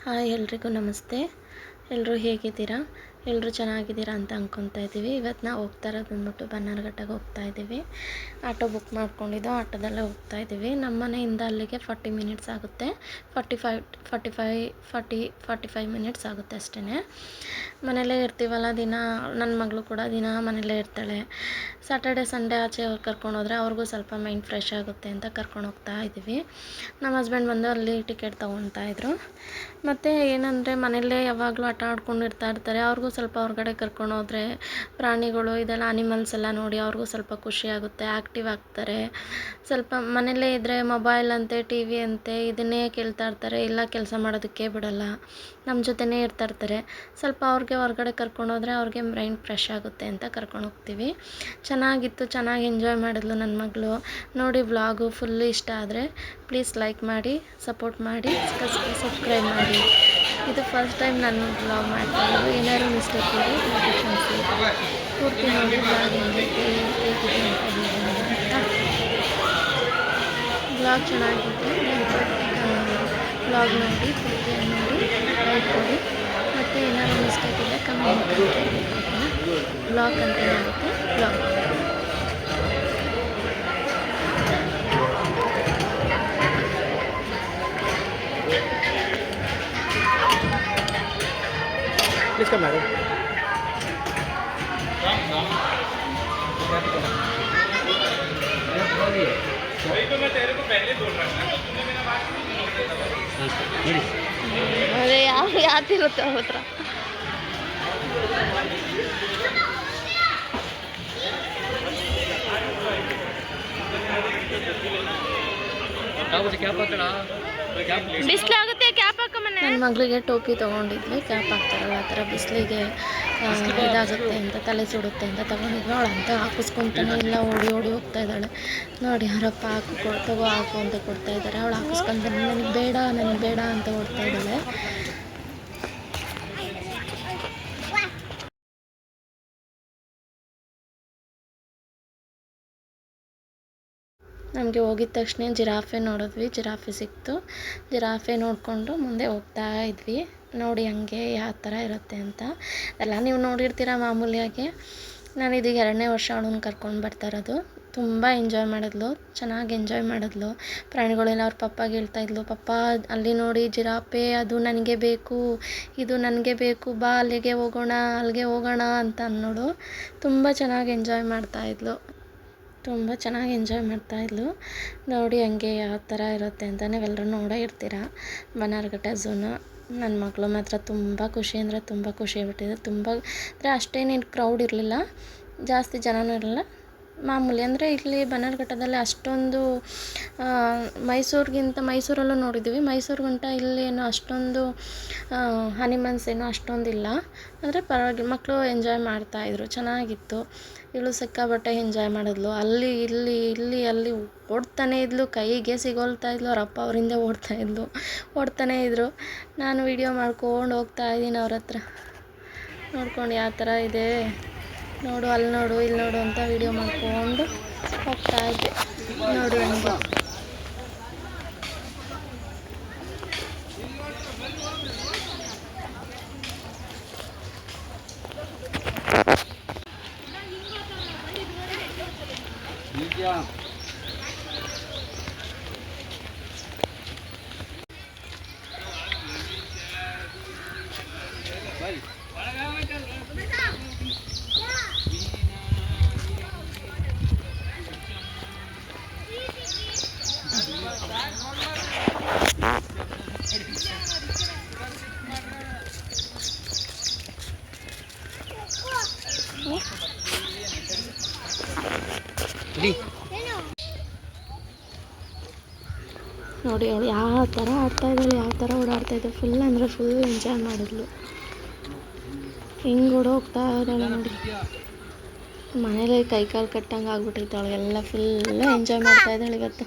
Hi ಎಲ್ರಿಗೂ ನಮಸ್ತೆ. ಎಲ್ಲರೂ ಹೇಗಿದ್ದೀರಾ? ಎಲ್ಲರೂ ಚೆನ್ನಾಗಿದ್ದೀರಾ ಅಂತ ಅಂದ್ಕೊತಾ ಇದ್ದೀವಿ. ಇವತ್ತು ನಾವು ಹೋಗ್ತಾ ಇರೋದು ಬಂದ್ಬಿಟ್ಟು ಬನ್ನರ್ಘಟ್ಟಗೆ ಹೋಗ್ತಾ ಇದ್ದೀವಿ. ಆಟೋ ಬುಕ್ ಮಾಡ್ಕೊಂಡಿದ್ದು, ಆಟೋದಲ್ಲೇ ಹೋಗ್ತಾ ಇದ್ದೀವಿ. ನಮ್ಮ ಮನೆಯಿಂದ ಅಲ್ಲಿಗೆ 40 ಮಿನಿಟ್ಸ್ ಆಗುತ್ತೆ. 45 ಮಿನಿಟ್ಸ್ ಆಗುತ್ತೆ ಅಷ್ಟೇ. ಮನೆಯಲ್ಲೇ ಇರ್ತೀವಲ್ಲ ದಿನ. ನನ್ನ ಮಗಳು ಕೂಡ ದಿನ ಮನೆಯಲ್ಲೇ ಇರ್ತಾಳೆ. ಸ್ಯಾಟರ್ಡೆ ಸಂಡೇ ಆಚೆ ಅವ್ರು ಕರ್ಕೊಂಡು ಹೋದರೆ ಅವ್ರಿಗೂ ಸ್ವಲ್ಪ ಮೈಂಡ್ ಫ್ರೆಶ್ ಆಗುತ್ತೆ ಅಂತ ಕರ್ಕೊಂಡು ಹೋಗ್ತಾ ಇದ್ದೀವಿ. ನಮ್ಮ ಹಸ್ಬೆಂಡ್ ಬಂದು ಅಲ್ಲಿ ಟಿಕೆಟ್ ತೊಗೊತಾಯಿದ್ರು. ಮತ್ತು ಏನಂದರೆ ಮನೆಯಲ್ಲೇ ಯಾವಾಗಲೂ ಆಟ ಆಡ್ಕೊಂಡು ಇರ್ತಾರೆ. ಅವ್ರಿಗೂ ಸ್ವಲ್ಪ ಹೊರಗಡೆ ಕರ್ಕೊಂಡು ಹೋದರೆ ಪ್ರಾಣಿಗಳು ಇದೆಲ್ಲ ಅನಿಮಲ್ಸ್ ಎಲ್ಲ ನೋಡಿ ಅವ್ರಿಗೂ ಸ್ವಲ್ಪ ಖುಷಿ ಆಗುತ್ತೆ, ಆ್ಯಕ್ಟಿವ್ ಆಗ್ತಾರೆ. ಸ್ವಲ್ಪ ಮನೆಯಲ್ಲೇ ಇದ್ದರೆ ಮೊಬೈಲ್ ಅಂತೆ, ಟಿ ವಿ ಅಂತೆ ಇದನ್ನೇ ಕೇಳ್ತಾ ಇರ್ತಾರೆ. ಇಲ್ಲ ಕೆಲಸ ಮಾಡೋದಕ್ಕೆ ಬಿಡಲ್ಲ, ನಮ್ಮ ಜೊತೆನೇ ಇರ್ತಾರೆ. ಸ್ವಲ್ಪ ಅವ್ರಿಗೆ ಹೊರಗಡೆ ಕರ್ಕೊಂಡೋದ್ರೆ ಅವ್ರಿಗೆ ಮೈಂಡ್ ಫ್ರೆಶ್ ಆಗುತ್ತೆ ಅಂತ ಕರ್ಕೊಂಡು ಹೋಗ್ತೀವಿ. ಚೆನ್ನಾಗಿತ್ತು, ಚೆನ್ನಾಗಿ ಎಂಜಾಯ್ ಮಾಡಿದ್ಲು ನನ್ನ ಮಗಳು. ನೋಡಿ ವ್ಲಾಗು ಫುಲ್ ಇಷ್ಟ ಆದರೆ ಪ್ಲೀಸ್ ಲೈಕ್ ಮಾಡಿ, ಸಪೋರ್ಟ್ ಮಾಡಿ, ಸಬ್ಸ್ಕ್ರೈಬ್ ಮಾಡಿ. ಇದು ಫಸ್ಟ್ ಟೈಮ್ ನಾನು ವ್ಲಾಗ್ ಮಾಡ್ತಾಯಿದ್ದು. ಏನಾದ್ರು ಮಿಸ್ಟೇಕ್ ಇದೆ ಕ್ಷಮಿಸಿ. ಪೂರ್ತಿ ನೋಡಿ ವ್ಲಾಗ್ ಹೇಗಿದೆ ಅಂತ ವ್ಲಾಗ್ ಚೆನ್ನಾಗಿತ್ತು. ವ್ಲಾಗ್ ನೋಡಿ ಪೂರ್ತಿ ನೋಡಿ ಲೈಕ್ ಕೊಡಿ. ಮತ್ತು ಏನಾದ್ರು ಮಿಸ್ಟೇಕ್ ಇದೆ ಕಮೆಂಟ್ ಮಾಡಿ. ವ್ಲಾಗ್ ಅಂತ ಆಗುತ್ತೆ. Vlog please come madam. वही तो मैं तेरे को पहले बोल रहा था, तूने मेरा बात नहीं किया। अरे याद इರುತ್ತೆ ಅವ್ರ ಹತ್ರ. क्या पकड़ा? ಬಿಸಿಲಾಗುತ್ತೆ, ಕ್ಯಾಪ್ ಹಾಕಮನೆ. ನನ್ನ ಮಗಳಿಗೆ ಟೋಪಿ ತೊಗೊಂಡಿದ್ವಿ, ಕ್ಯಾಪ್ ಹಾಕ್ತಾರಲ್ಲ ಆ ಥರ ಬಿಸಿಲಿಗೆ ಇದಾಗುತ್ತೆ ಅಂತ, ತಲೆ ಸುಡುತ್ತೆ ಅಂತ ತೊಗೊಂಡಿದ್ವಿ. ಅವಳಂತ ಹಾಕಿಸ್ಕೊತಾನೆ ಇಲ್ಲ, ಓಡಿ ಹೋಗ್ತಾ ಇದ್ದಾಳೆ. ನೋಡಿ ಅವರಪ್ಪ ತಗೋ ಹಾಕು ಅಂತ ಕೊಡ್ತಾ ಇದ್ದಾರೆ. ಅವಳು ಹಾಕಿಸ್ಕೊಂತಾನೆ ನನಗೆ ಬೇಡ ಅಂತ ಓಡ್ತಾ ಇದ್ದಾಳೆ. ನಮಗೆ ಹೋಗಿದ ತಕ್ಷಣ ಜಿರಾಫೆ ನೋಡಿದ್ವಿ. ಜಿರಾಫೆ ಸಿಕ್ತು. ಜಿರಾಫೆ ನೋಡಿಕೊಂಡು ಮುಂದೆ ಹೋಗ್ತಾ ಇದ್ವಿ. ನೋಡಿ ಹಂಗೆ ಯಾವ ಥರ ಇರುತ್ತೆ ಅಂತ ಎಲ್ಲ ನೀವು ನೋಡಿರ್ತೀರ ಮಾಮೂಲಿಯಾಗಿ. ನಾನು ಇದೀಗ 2ನೇ ವರ್ಷ ಅವಳನ್ನ ಕರ್ಕೊಂಡು ಬರ್ತಾ ಇರೋದು. ತುಂಬ ಎಂಜಾಯ್ ಮಾಡಿದ್ಲು, ಚೆನ್ನಾಗಿ ಎಂಜಾಯ್ ಮಾಡಿದ್ಲು. ಪ್ರಾಣಿಗಳೆಲ್ಲ ಅವ್ರ ಪಪ್ಪಾಗೆ ಹೇಳ್ತಾಯಿದ್ಲು, ಪಪ್ಪ ಅಲ್ಲಿ ನೋಡಿ ಜಿರಾಫೆ, ಅದು ನನಗೆ ಬೇಕು, ಇದು ನನಗೆ ಬೇಕು, ಬಾ ಅಲ್ಲಿಗೆ ಹೋಗೋಣ ಅಂತ ಅನ್ನೋಳು. ತುಂಬ ಚೆನ್ನಾಗಿ ಎಂಜಾಯ್ ಮಾಡ್ತಾಯಿದ್ಲು. ನೋಡಿ ಹಂಗೆ ಯಾವ ಥರ ಇರುತ್ತೆ ಅಂತ ನೀವೆಲ್ಲರೂ ನೋಡೇ ಇರ್ತೀರ ಬನ್ನರ್ಘಟ್ಟ ಝೂನ. ನನ್ನ ಮಗಳು ಮಾತ್ರ ತುಂಬ ಖುಷಿ ಅಂದರೆ ತುಂಬ ಖುಷಿ ಆಗ್ಬಿಟ್ಟಿದೆ. ತುಂಬ ಅಂದರೆ ಅಷ್ಟೇನೇನು ಕ್ರೌಡ್ ಇರಲಿಲ್ಲ, ಜಾಸ್ತಿ ಜನನೂ ಇರಲಿಲ್ಲ, ಮಾಮೂಲಿ. ಅಂದರೆ ಇಲ್ಲಿ ಬನ್ನರ್ಘಟ್ಟದಲ್ಲಿ ಅಷ್ಟೊಂದು ಮೈಸೂರಲ್ಲೂ ನೋಡಿದ್ದೀವಿ, ಮೈಸೂರಿಗಿಂತ ಇಲ್ಲೇನು ಅಷ್ಟೊಂದು ಅನಿಮಲ್ಸ್ ಏನೋ ಅಷ್ಟೊಂದಿಲ್ಲ. ಅಂದರೆ ಪರವಾಗಿಲ್ಲ, ಮಕ್ಕಳು ಎಂಜಾಯ್ ಮಾಡ್ತಾಯಿದ್ರು, ಚೆನ್ನಾಗಿತ್ತು. ಇವಳು ಸಿಕ್ಕಾಪಟ್ಟೆ ಎಂಜಾಯ್ ಮಾಡಿದ್ಲು. ಅಲ್ಲಿ ಓಡ್ತಾನೇ ಇದ್ಲು, ಕೈಗೆ ಸಿಗೋಲ್ತಾ ಇದ್ಲು. ಅವ್ರ ಅಪ್ಪ ಅವರಿಂದ ಓಡ್ತಾನೇ ಇದ್ದರು. ನಾನು ವೀಡಿಯೋ ಮಾಡ್ಕೊಂಡು ಹೋಗ್ತಾ ಇದ್ದೀನಿ ಅವ್ರ ಹತ್ರ. ನೋಡ್ಕೊಂಡು ಯಾವ ಥರ ಇದೆ ನೋಡು, ಅಲ್ಲಿ ನೋಡು, ಇಲ್ಲಿ ನೋಡು ಅಂತ ವೀಡಿಯೋ ಮಾಡ್ಕೊಂಡು ಹೋಗ್ತಾ ಇದ್ದೆ. ನೋಡು ಹಂಗೆ ನೋಡಿ ಅವಳು ಯಾವ ಥರ ಆಡ್ತಾಯಿದ್ದಾಳೆ, ಯಾವ ಥರ ಓಡಾಡ್ತಾಯಿದ್ದೆ. ಫುಲ್ ಅಂದರೆ ಫುಲ್ ಎಂಜಾಯ್ ಮಾಡಿದ್ಲು. ಹಿಂಗೆ ಹೋಗ್ತಾ ಇದ್ದಾಳೆ ನೋಡಿ. ಮನೇಲಿ ಕೈಕಾಲು ಕಟ್ಟಂಗೆ ಆಗ್ಬಿಟ್ಟಿತ್ತು ಅವಳಿಗೆಲ್ಲ. ಫುಲ್ ಎಂಜಾಯ್ ಮಾಡ್ತಾಯಿದ್ದಾಳೆ ಇವತ್ತು.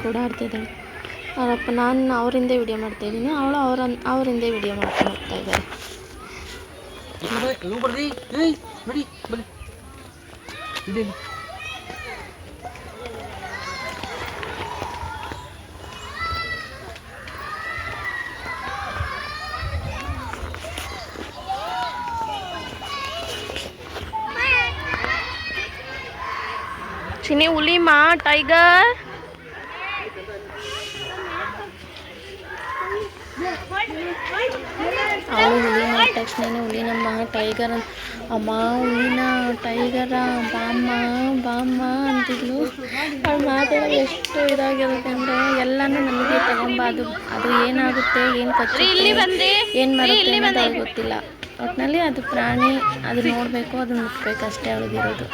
ಕೂಡ ಆಡ್ತಾಯಿದ್ದಾಳೆ. ಅವರಪ್ಪ ನಾನು ಅವರಿಂದ ವಿಡಿಯೋ ಮಾಡ್ತಾಯಿದ್ದೀನಿ, ಅವಳು ಅವರಿಂದ ವಿಡಿಯೋ ಮಾಡ್ಕೊಂಡು ಹೋಗ್ತಾ ಇದ್ದಾರೆ. ಚಿನಿ ಹುಲಿ ಮಾ ಟೈಗರ್. ಅವಳು ಹುಲಿ ಮಾಡಿದ ತಕ್ಷಣ ಹುಲಿನಮ್ಮ ಟೈಗರ್ ಅಂತ, ಅಮ್ಮ ಹುಲಿನ ಟೈಗರ ಬಾಮ್ಮ ಬಾಮ್ಮ ಅಂತಿದ್ಲು. ಅವಳು ಮಾತಾಡೋದು ಎಷ್ಟು ಇದಾಗಿರುತ್ತೆ ಅಂದರೆ ಎಲ್ಲನೂ ನಮಗೆ ತಗೊಂಬ, ಅದು ಏನಾಗುತ್ತೆ, ಏನು ಕಚ್ಚುತ್ತೆ, ಏನು ಮಾಡುತ್ತೆ ಅನ್ನೋದು ಅವ್ಳಿಗೆ ಗೊತ್ತಿಲ್ಲ. ಒಟ್ಟಿನಲ್ಲಿ ಅದು ಪ್ರಾಣಿ, ಅದು ನೋಡಬೇಕು, ಅದು ಮುಟ್ಬೇಕು ಅಷ್ಟೇ ಅವಳಿಗಿರೋದು.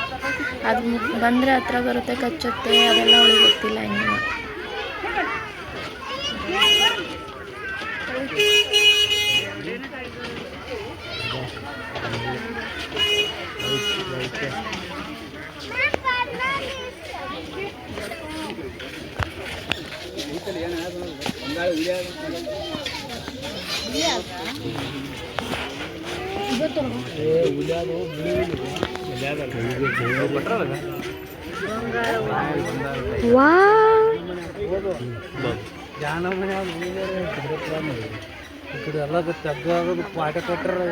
ಅದು ಬಂದರೆ ಹತ್ರ ಬರುತ್ತೆ, ಕಚ್ಚುತ್ತೆ, ಅದೆಲ್ಲ ಅವಳಿಗೆ ಗೊತ್ತಿಲ್ಲ ಇನ್ನು. ಎಲ್ಲ ತಗ್ಗೋದು ಪಾಠ ಕೊಟ್ಟರೆ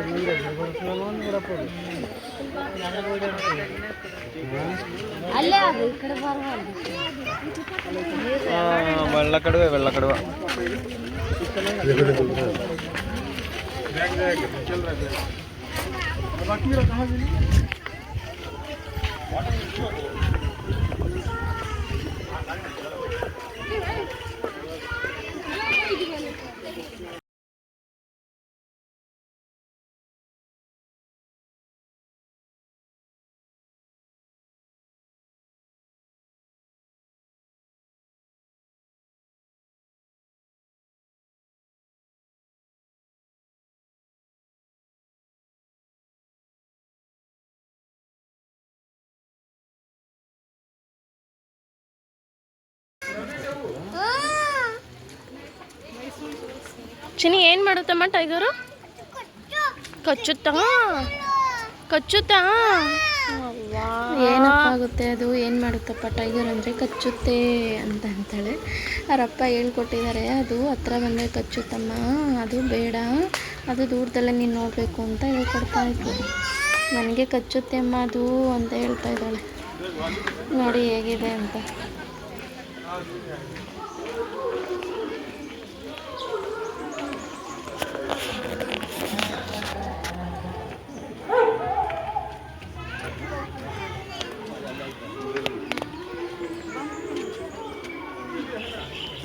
വെള്ളക്കടുവ വെള്ളക്കടുവ ಚಿನಿ ಏನು ಮಾಡುತ್ತಮ್ಮ ಟೈಗರು? ಕಚ್ಚುತ್ತಾ ಕಚ್ಚುತ್ತಾ ಏನಪ್ಪ ಆಗುತ್ತೆ ಅದು, ಏನು ಮಾಡುತ್ತಪ್ಪ ಟೈಗರ್ ಅಂದರೆ ಕಚ್ಚುತ್ತೆ ಅಂತ ಅಂತಾಳೆ. ಅವರಪ್ಪ ಹೇಳ್ಕೊಟ್ಟಿದ್ದಾರೆ, ಅದು ಹತ್ರ ಬಂದರೆ ಕಚ್ಚುತ್ತಮ್ಮ, ಅದು ಬೇಡ, ಅದು ದೂರದಲ್ಲೇ ನೀನು ನೋಡಬೇಕು ಅಂತ ಹೇಳ್ಕೊಡ್ತಾ ಇದ್ರು. ನನಗೆ ಕಚ್ಚುತ್ತೆ ಅಮ್ಮ ಅದು ಅಂತ ಹೇಳ್ತಾ ಇದ್ದಾಳೆ. ನೋಡಿ ಹೇಗಿದೆ ಅಂತ.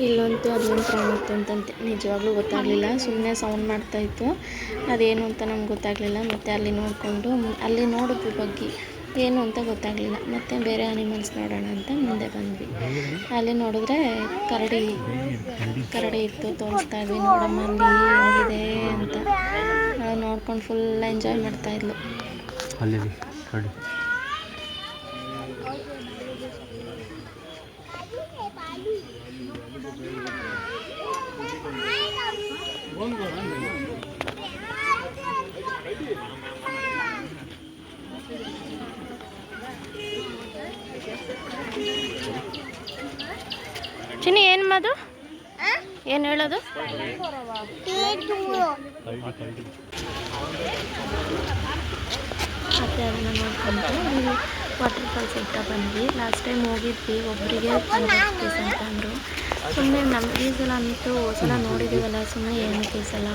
ಇಲ್ಲಂತೂ ಅದೇನು ಪ್ರಾಣಿ ಇತ್ತು ಅಂತಂತೆ ನಿಜವಾಗ್ಲೂ ಗೊತ್ತಾಗಲಿಲ್ಲ. ಸುಮ್ಮನೆ ಸೌಂಡ್ ಮಾಡ್ತಾಯಿತ್ತು, ಅದೇನು ಅಂತ ನಮ್ಗೆ ಗೊತ್ತಾಗಲಿಲ್ಲ. ಮತ್ತು ಅಲ್ಲಿ ನೋಡಿಕೊಂಡು ಅಲ್ಲಿ ನೋಡಿದ್ವಿ ಬಗ್ಗೆ ಏನು ಅಂತ ಗೊತ್ತಾಗಲಿಲ್ಲ. ಮತ್ತು ಬೇರೆ ಅನಿಮಲ್ಸ್ ನೋಡೋಣ ಅಂತ ಮುಂದೆ ಬಂದ್ವಿ. ಅಲ್ಲಿ ನೋಡಿದ್ರೆ ಕರಡಿ ಇತ್ತು, ತೋರಿಸ್ತಾ ಇದ್ವಿ, ನೋಡಮ್ಮ ಅಲ್ಲಿ ಹೆಂಗಿದೆ ಅಂತ. ನೋಡ್ಕೊಂಡು ಫುಲ್ ಎಂಜಾಯ್ ಮಾಡ್ತಾಯಿದ್ಲು. ಅಲ್ಲಿ ಚಿನಿ ಏನು ಮಾದು, ಏನು ಹೇಳೋದು? ಮತ್ತು ಅದನ್ನು ನೋಡ್ಕೊಂಡು ವಾಟರ್ ಫಾಲ್ಸ್ ಅಂತ ಬಂದ್ವಿ. ಲಾಸ್ಟ್ ಟೈಮ್ ಹೋಗಿದ್ವಿ, ಒಬ್ಬರಿಗೆ 100 ರೂಪೀಸ್ ಅಂತ ಅಂದರು. ಸುಮ್ಮನೆ ನಮ್ಮ ಈ ಸಲ ಅಂತೂ ಸಲ ನೋಡಿದ್ದೀವಲ್ಲ, ಸುಮ್ಮನೆ ಏನಕ್ಕೆ ಈ ಸಲ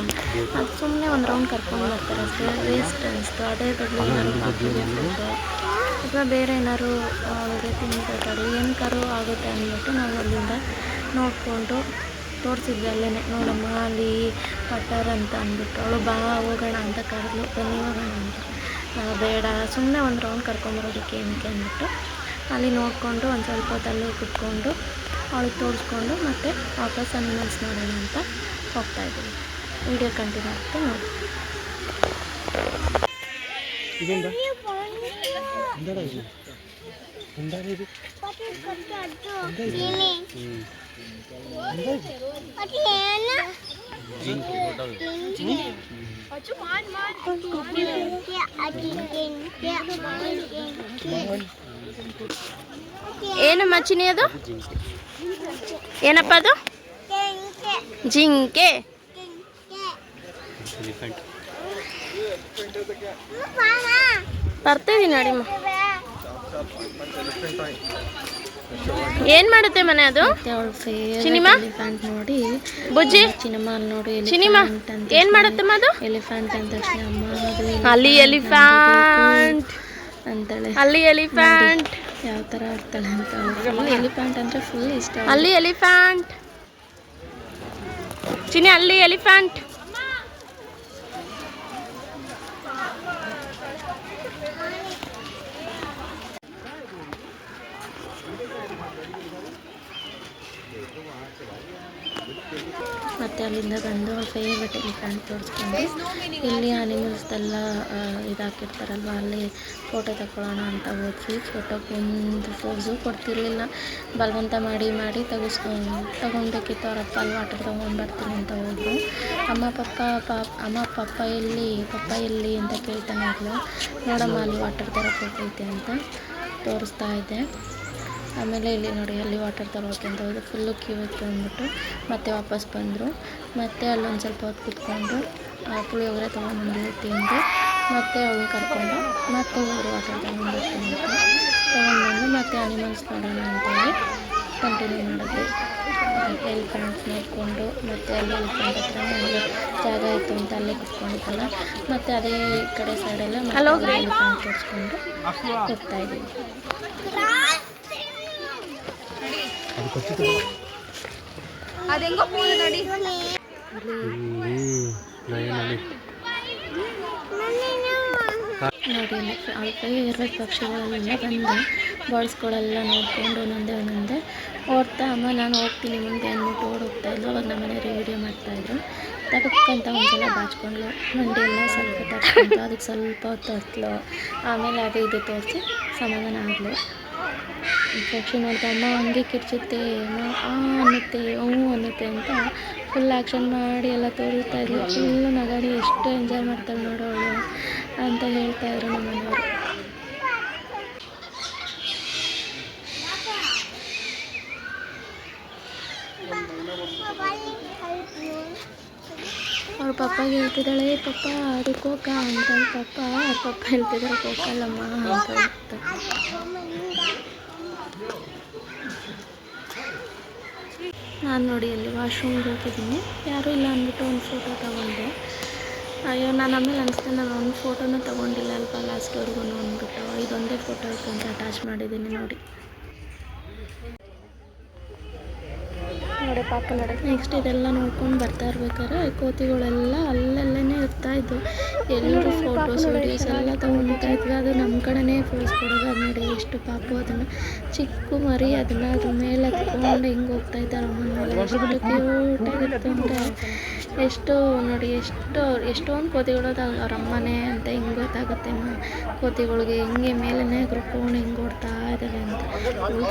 ಅದು ಸುಮ್ಮನೆ ಒಂದು ರೌಂಡ್ ಕರ್ಕೊಂಡು ಬರ್ತಾರೆ ಅಷ್ಟೇ, ವೇಸ್ಟ್ ಅನಿಸ್ತು. ಅದೇ ಬದಲು ಏನಾದ್ರು ಹಾಕಿರ್ಬೇಕು ಅಥವಾ ಬೇರೆ ಏನಾದ್ರು ಅವ್ರಿಗೆ ತಿನ್ಬೇಕಾಗಲಿ ಏನಕ್ಕಾರು ಆಗುತ್ತೆ ಅಂದ್ಬಿಟ್ಟು ನಾವು ಅಲ್ಲಿಂದ ನೋಡಿಕೊಂಡು ತೋರಿಸಿದ್ವಿ. ಅಲ್ಲೇ ನೋಡಮ್ಮ ಅಲ್ಲಿ ಪಟ್ಟರ್ ಅಂತ ಅಂದ್ಬಿಟ್ಟು ಅವಳು ಬಾ ಹೋಗೋಣ ಅಂತ ಕರೆದ್ಲು, ಬನ್ನಿ ಹೋಗೋಣ ಅಂತ. ಬೇಡ ಸುಮ್ಮನೆ ಒಂದು ರೌಂಡ್ ಕರ್ಕೊಂಬರೋದಕ್ಕೆ ಏನಕ್ಕೆ ಅಂದ್ಬಿಟ್ಟು ಅಲ್ಲಿ ನೋಡಿಕೊಂಡು ಒಂದು ಸ್ವಲ್ಪ ಹೊತ್ತಲ್ಲೇ ಕುತ್ಕೊಂಡು ಅವಳಿಗೆ ತೋರಿಸ್ಕೊಂಡು ಮತ್ತೆ ವಾಪಸ್ ಅನಿಮಲ್ಸ್ ನೋಡೋಣ ಅಂತ ಹೋಗ್ತಾಯಿದ್ದೀವಿ. ವಿಡಿಯೋ ಕಂಟಿನ್ಯೂ ಆಗುತ್ತೆ ನೋಡಿ. ಏನಮ್ಮ ಚಿನಿ ಅದು? ಏನಪ್ಪ ಅದು? ಜಿಂಕೆ. ಬರ್ತಿದ್ದೀನಿ ನೋಡಿಮ್ಮ. ಏನು ಮಾಡುತ್ತೆ ಮನೆ ಅದು ಸಿನಿಮಾ ಎಲಿಫೆಂಟ್ ನೋಡಿ ಬುಜ್ಜಿ ಸಿನಿಮಾ ನೋಡಿ ಸಿನಿಮಾ ಏನು ಮಾಡುತ್ತಮ್ಮ ಅದು ಎಲಿಫೆಂಟ್ ಅಂದ ತಕ್ಷಣ ಅಮ್ಮ ಅದು ಅಲ್ಲಿ ಎಲಿಫೆಂಟ್ ಅಂತಾಳೆ ಅಲ್ಲಿ ಎಲಿಫೆಂಟ್ ಯಾವ ಥರ ಆಡ್ತಾಳೆ ಅಂತ ಫುಲ್ ಎಲಿಫೆಂಟ್ ಅಂದರೆ ಫುಲ್ ಇಷ್ಟ ಅಲ್ಲಿ ಎಲಿಫೆಂಟ್ ಚಿನಿ ಅಲ್ಲಿ ಎಲಿಫೆಂಟ್ ಮತ್ತು ಅಲ್ಲಿಂದ ಬಂದು ಫೇವ್ರೆಟ್ ಎಲಿಫೆಂಟ್ ತೋರಿಸ್ಕೊಂಡು ಇಲ್ಲಿ ಅನಿಮಲ್ಸ್ದೆಲ್ಲ ಇದಾಕಿರ್ತಾರಲ್ವ ಅಲ್ಲಿ ಫೋಟೋ ತಗೊಳ್ಳೋಣ ಅಂತ ಹೋದ್ವಿ. ಫೋಟೋಗೆ ಒಂದು ಫೋಸು ಕೊಡ್ತಿರ್ಲಿಲ್ಲ, ಬಲವಂತ ಮಾಡಿ ತಗೊಬೇಕಿತ್ತು. ಅವರಪ್ಪ ಅಲ್ಲಿ ವಾಟರ್ ತೊಗೊಂಡು ಬರ್ತೀನಿ ಅಂತ ಹೋದ್ರು. ಅಮ್ಮ ಪಪ್ಪ ಎಲ್ಲಿ ಅಂತ ಕೇಳ್ತಾನೆ ಇದ್ಲು. ನೋಡಮ್ಮ ಅಲ್ಲಿ ವಾಟರ್ ತರಕ್ಕೆ ಹೋಗೈತೆ ಅಂತ ತೋರಿಸ್ತಾ ಇದ್ದೆ. ಆಮೇಲೆ ಇಲ್ಲಿ ನೋಡಿ ಅಲ್ಲಿ ವಾಟರ್ ತರೋಕೆ ಅಂತ ಹೋದ್ರು. ಫುಲ್ಲು ಕ್ಯೂ ಇತ್ತು ಅಂದ್ಬಿಟ್ಟು ಮತ್ತೆ ವಾಪಸ್ ಬಂದರು. ಮತ್ತು ಅಲ್ಲೊಂದು ಸ್ವಲ್ಪ ಹೊತ್ತು ಕೂತ್ಕೊಂಡು ಪುಳಿಯೋಗರೆ ತೊಗೊಂಡು ತಿಂದು ಮತ್ತೆ ಅವಳು ಕರ್ಕೊಂಡು ಮತ್ತೆ ಹೋದ್ರು ವಾಟರ್ ತೊಗೊಂಡ್ಬರ್ತೀನಿ ಅಂತ. ತೊಗೊಂಡ್ಬಂದು ಮತ್ತೆ ಅನಿಮಲ್ಸ್ ನೋಡೋಣ ಅಂತೇಳಿ ಕಂಟಿನ್ಯೂ ಮಾಡಿದ್ವಿ. ಎಲಿಫೆಂಟ್ಸ್ ನೋಡಿಕೊಂಡು ಮತ್ತು ಅಲ್ಲಿ ಎಲಿಫೆಂಟ್ ಹತ್ರನೇ ಅಲ್ಲಿ ಜಾಗ ಇತ್ತು ಅಂತ ಅಲ್ಲೇ ಕೂತ್ಕೊಂಡಿದ್ದಲ್ಲ. ಮತ್ತು ಅದೇ ಕಡೆ ಸೈಡೆಲ್ಲ ಎಲಿಫೆಂಟ್ ತೋರಿಸ್ಕೊಂಡು ಹೋಗ್ತಾಯಿದ್ವಿ. ನೋಡಿ ಅಲ್ಲಿ ಫೇವ್ರೆಟ್ ಪಕ್ಷಿಗಳೆಲ್ಲ ಬಂದು ಬರ್ಡ್ಸ್ಗಳೆಲ್ಲ ನೋಡ್ಕೊಂಡು ಒಂದೊಂದೇ ಓಡ್ತಾ ಅಮ್ಮ ನಾನು ಹೋಗ್ತೀನಿ ಮುಂದೆ ಅಂದ್ಬಿಟ್ಟು ಹೋಗ್ತಾ ಇದ್ಲು. ಅವಾಗ ನಮ್ಮ ಮನೆಯವ್ರು ವೀಡಿಯೋ ಮಾಡ್ತಾಯಿದ್ರು. ತಗಕ್ಕಂತ ಒಂದ್ಸಲ ಬಾಚ್ಕೊಂಡ್ಲು, ಮಂಡಿ ಎಲ್ಲ ಸ್ವಲ್ಪ ತಟ್ಕೊಂತು. ಅದಕ್ಕೆ ಸ್ವಲ್ಪ ಹೊತ್ತು ಹತ್ತಲು. ಆಮೇಲೆ ಅದು ಇದು ತೋರಿಸಿ ಸಮಾಧಾನ ಆಗಲು. ಪಕ್ಷಿ ನೋಡ್ತಾ ಅಮ್ಮ ಹಂಗೆ ಕಿರ್ಚುತ್ತೆ, ಅನ್ನುತ್ತೆ, ಅನ್ನುತ್ತೆ ಅಂತ ಫುಲ್ ಆ್ಯಕ್ಷನ್ ಮಾಡಿ ಎಲ್ಲ ತೋರಿಸ್ತಾ ಇದ್ಲು. ಫುಲ್ಲು ನಗಾಡಿ ಎಷ್ಟು ಎಂಜಾಯ್ ಮಾಡ್ತಾಳೆ ನೋಡೋಳು ಅಂತ ಹೇಳ್ತಾಯಿದ್ರು ನಮ್ಮ ಮನೆಯವರು. ಅವ್ರ ಪಪ್ಪಾಗೆ ಹೇಳ್ತಿದ್ದಾಳೆ, ಪಪ್ಪ ಅದು ಕೋಕ ಅಂತ. ಪಪ್ಪ ಹೇಳ್ತಿದ್ದಾರೆ ಕೋಕಲ್ಲಮ್ಮ ಅಂತ ಹೇಳ್ತಾರೆ. ನಾನು ನೋಡಿ ಅಲ್ಲಿ ವಾಶ್ರೂಮ್ಗೆ ಹೋಗಿದ್ದೀನಿ, ಯಾರೂ ಇಲ್ಲ ಅಂದ್ಬಿಟ್ಟು ಒಂದು ಫೋಟೋ ತೊಗೊಂಡೆ. ಅಯ್ಯೋ ನಾನು ಆಮೇಲೆ ಅನಿಸ್ತೆ ನಾನು ಒಂದು ಫೋಟೋನೂ ತೊಗೊಂಡಿಲ್ಲ ಅಲ್ಪ ಲಾಸ್ಟ್ವರೆಗೂ ಅಂದ್ಬಿಟ್ಟು ಇದೊಂದೇ ಫೋಟೋ ಇತ್ತು ಅಂತ ಅಟ್ಯಾಚ್ ಮಾಡಿದ್ದೀನಿ ನೋಡಿ ಪಾಪ ನೋಡೋಕ್ಕೆ. ನೆಕ್ಸ್ಟ್ ಇದೆಲ್ಲ ನೋಡ್ಕೊಂಡು ಬರ್ತಾ ಇರ್ಬೇಕಾದ್ರೆ ಕೋತಿಗಳೆಲ್ಲ ಅಲ್ಲಲ್ಲೇ ಇರ್ತಾಯಿದ್ವು. ಎಲ್ಲರೂ ಫೋಟೋಸ್ ವೀಡಿಯೋಸ್ ಎಲ್ಲ ತೊಗೊಳ್ತಾ ಇದ್ವಿ. ಅದು ನಮ್ಮ ಕಡೆನೇ ಫೋಸ್ ಕೊಡೋದು. ಅದು ನೋಡಿ ಎಷ್ಟು ಪಾಪು ಅದನ್ನು ಚಿಕ್ಕ ಮರಿ ಅದನ್ನು ಅದ್ರ ಮೇಲೆ ಹತ್ಕೊಂಡು ಹಿಂಗೆ ಹೋಗ್ತಾ ಇದ್ದಾರೆ. ಅಮ್ಮನ ಎಷ್ಟು ಕ್ಯೂಟಾಗಿತ್ತು ಅಂದರೆ ಎಷ್ಟು ನೋಡಿ ಎಷ್ಟೊಂದು ಕೋತಿಗಳು ಅವ್ರ ಅಮ್ಮನೇ ಅಂತ ಹಿಂಗೆ ಗೊತ್ತಾಗುತ್ತೆ. ಕೋತಿಗಳಿಗೆ ಹಿಂಗೆ ಮೇಲೇ ಗ್ರೂಪ್ಕೊಂಡು ಹಿಂಗೆ ಓಡ್ತಾ ಇದ್ದಾವೆ ಅಂತ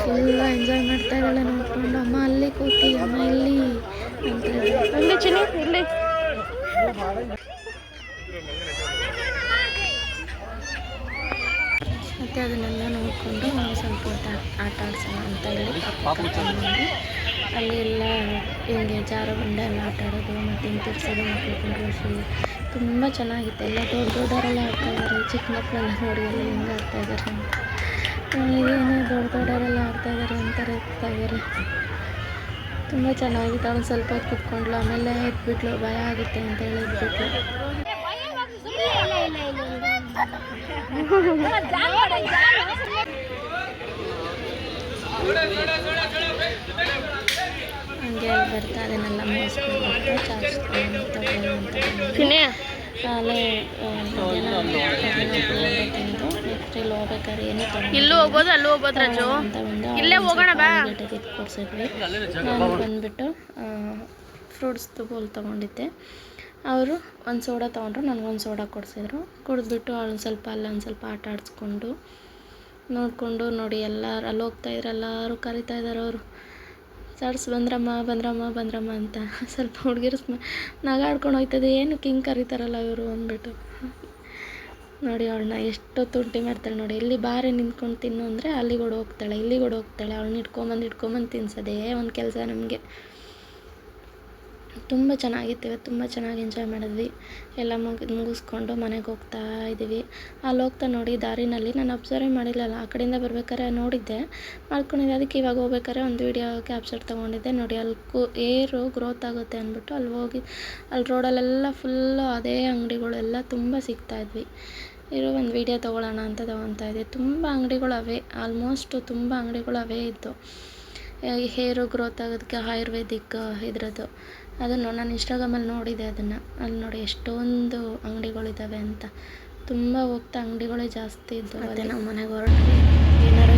ಫುಲ್ ಎಂಜಾಯ್ ಮಾಡ್ತಾ ಇದ್ದಾಳೆ ನೋಡ್ಕೊಂಡು. ಅಮ್ಮ ಅಲ್ಲಿ ಕೋತಿ, ಅಮ್ಮ ಇಲ್ಲಿ ಅಂತ ಇಲ್ಲಿ ಚಿನಿ ಇಲ್ಲಿ. ಮತ್ತು ಅದನ್ನೆಲ್ಲ ನೋಡಿಕೊಂಡು ನಾವು ಸ್ವಲ್ಪ ಹೊತ್ತು ಆಟ ಆಡ್ಸೋಣ ಅಂತ ಹೇಳಿ ಕರ್ಕೊಂಡ್ಬಂದು ಅಲ್ಲಿ ಎಲ್ಲ ಹಿಂಗೆ ಜಾರೋ ಬಂಡೆ ಎಲ್ಲ ಆಟ ಆಡೋದು ಮತ್ತು ಹಿಂಗೆ ತಿರ್ಸೋದು ಮಕ್ಕಳು ಕುಂಡ್ರಿಸಿ ತುಂಬ ಚೆನ್ನಾಗಿತ್ತು. ಎಲ್ಲ ದೊಡ್ಡವರೆಲ್ಲ ಆಡ್ತಾಯಿದ್ದಾರೆ, ಚಿಕ್ಕ ಮಕ್ಕಳೆಲ್ಲ ನೋಡಿ ಎಲ್ಲ ಹಿಂಗೆ ಆಡ್ತಾಯಿದ್ದಾರೆ. ಇದೇನು ದೊಡ್ಡವರೆಲ್ಲ ಆಡ್ತಾಯಿದ್ದಾರೆ ಅಂತಾರೆ ಇರ್ತಾಯಿದ್ದಾರೆ. ತುಂಬ ಚೆನ್ನಾಗಿತ್ತು. ಅವನು ಸ್ವಲ್ಪ ಹೊತ್ತು ಕೂತ್ಕೊಂಡ್ಲು, ಆಮೇಲೆ ಎದ್ಬಿಟ್ಲು, ಭಯ ಆಗುತ್ತೆ ಅಂತ ಹೇಳಿ ಎದ್ಬಿಟ್ಲು. ಹಂಗೆ ಅಲ್ಲಿ ಬರ್ತಾ ಅದನ್ನೆಲ್ಲ ಮೋಸ್ಕೊಂಡು ಚಾರ್ಸ್ಕೊಂಡು ಅಲ್ಲೇ ತಿಂದು ನೆಕ್ಸ್ಟ್ ಇಲ್ಲಿ ಹೋಗ್ಬೇಕಾದ್ರೆ ಏನು ಇಲ್ಲೂ ಹೋಗ್ಬೋದು ಅಲ್ಲೂ ಹೋಗ್ಬೋದು ರಜು ಇಲ್ಲೇ ಹೋಗೋಣ ಬಾ ಕೊಡ್ಸಿದ್ವಿ. ನಾನು ಬಂದುಬಿಟ್ಟು ಫ್ರೂಟ್ಸ್ದು ಬೋಲ್ ತೊಗೊಂಡಿದ್ದೆ. ಅವರು ಒಂದು ಸೋಡಾ ತೊಗೊಂಡ್ರು, ನನಗೊಂದು ಸೋಡಾ ಕೊಡಿಸಿದ್ರು. ಕುಡಿದ್ಬಿಟ್ಟು ಅವಳು ಸ್ವಲ್ಪ ಅಲ್ಲೊಂದು ಸ್ವಲ್ಪ ಆಟ ಆಡಿಸ್ಕೊಂಡು ನೋಡಿಕೊಂಡು ನೋಡಿ ಎಲ್ಲರೂ ಅಲ್ಲಿ ಹೋಗ್ತಾಯಿದ್ರು. ಎಲ್ಲರೂ ಕರಿತಾ ಇದ್ದಾರೆ ಅವರು, ಸರ್ಸ್ ಬಂದ್ರಮ್ಮ ಅಂತ. ಸ್ವಲ್ಪ ಹುಡುಗಿರು ನಗಾಡ್ಕೊಂಡು ಹೋಗ್ತದೆ, ಏನಕ್ಕೆ ಹಿಂಗೆ ಕರೀತಾರಲ್ಲ ಇವರು ಅಂದ್ಬಿಟ್ಟು. ನೋಡಿ ಅವಳನ್ನ ಎಷ್ಟು ತುಂಟಿ ಮಾಡ್ತಾಳೆ ನೋಡಿ. ಎಲ್ಲಿ ಬಾರೆ ನಿಂತ್ಕೊಂಡು ತಿನ್ನು ಅಂದರೆ ಅಲ್ಲಿಗೆ ಹೋಗ್ತಾಳೆ, ಇಲ್ಲಿಗೆ ಹೋಗ್ತಾಳೆ. ಅವಳನ್ನ ಇಟ್ಕೊಂಬಂದು ತಿನ್ಸೋದೇ ಒಂದು ಕೆಲಸ ನಮಗೆ. ತುಂಬ ಚೆನ್ನಾಗಿತ್ತು. ಇವತ್ತು ತುಂಬ ಚೆನ್ನಾಗಿ ಎಂಜಾಯ್ ಮಾಡಿದ್ವಿ. ಎಲ್ಲ ಮುಗಿಸ್ಕೊಂಡು ಮನೆಗೆ ಹೋಗ್ತಾ ಇದ್ದೀವಿ. ಅಲ್ಲಿ ಹೋಗ್ತಾ ನೋಡಿ ದಾರಿನಲ್ಲಿ ನಾನು ಅಬ್ಸರ್ವೇ ಮಾಡಿರಲಿಲ್ಲ. ಆ ಕಡೆಯಿಂದ ಬರ್ಬೇಕಾದ್ರೆ ನೋಡಿದ್ದೆ, ಮಾಡ್ಕೊಂಡಿದ್ದೆ. ಅದಕ್ಕೆ ಇವಾಗ ಹೋಗ್ಬೇಕಾದ್ರೆ ಒಂದು ವೀಡಿಯೋ ಕ್ಯಾಪ್ಚರ್ ತೊಗೊಂಡಿದ್ದೆ. ನೋಡಿ ಅಲ್ಲಿ ಏರು ಗ್ರೋತ್ ಆಗುತ್ತೆ ಅಂದ್ಬಿಟ್ಟು ಅಲ್ಲಿ ಹೋಗಿ ಅಲ್ಲಿ ರೋಡಲ್ಲೆಲ್ಲ ಫುಲ್ಲು ಅದೇ ಅಂಗಡಿಗಳೆಲ್ಲ ತುಂಬ ಸಿಗ್ತಾಯಿದ್ವಿ. ಒಂದು ವೀಡಿಯೋ ತೊಗೊಳ್ಳೋಣ ಅಂತ ತೊಗೊತಾ ಇದ್ದೆ. ತುಂಬ ಅಂಗಡಿಗಳವೆ, ಆಲ್ಮೋಸ್ಟ್ ತುಂಬ ಅಂಗಡಿಗಳವೇ ಇತ್ತು. ಹೇರು ಗ್ರೋತ್ ಆಗೋದಕ್ಕೆ ಆಯುರ್ವೇದಿಕ್ ಇದ್ರದ್ದು ಅದನ್ನು ನಾನು ಇನ್ಸ್ಟಾಗ್ರಾಮಲ್ಲಿ ನೋಡಿದೆ. ಅದನ್ನು ಅಲ್ಲಿ ನೋಡಿ ಎಷ್ಟೊಂದು ಅಂಗಡಿಗಳಿದ್ದಾವೆ ಅಂತ. ತುಂಬ ಹೋಗ್ತಾ ಅಂಗಡಿಗಳೇ ಜಾಸ್ತಿ ಇದ್ದವು. ಅದೇ ನಾವು ಮನೆಗೆ ಹೊರಟ್ವಿ. ಏನಾರು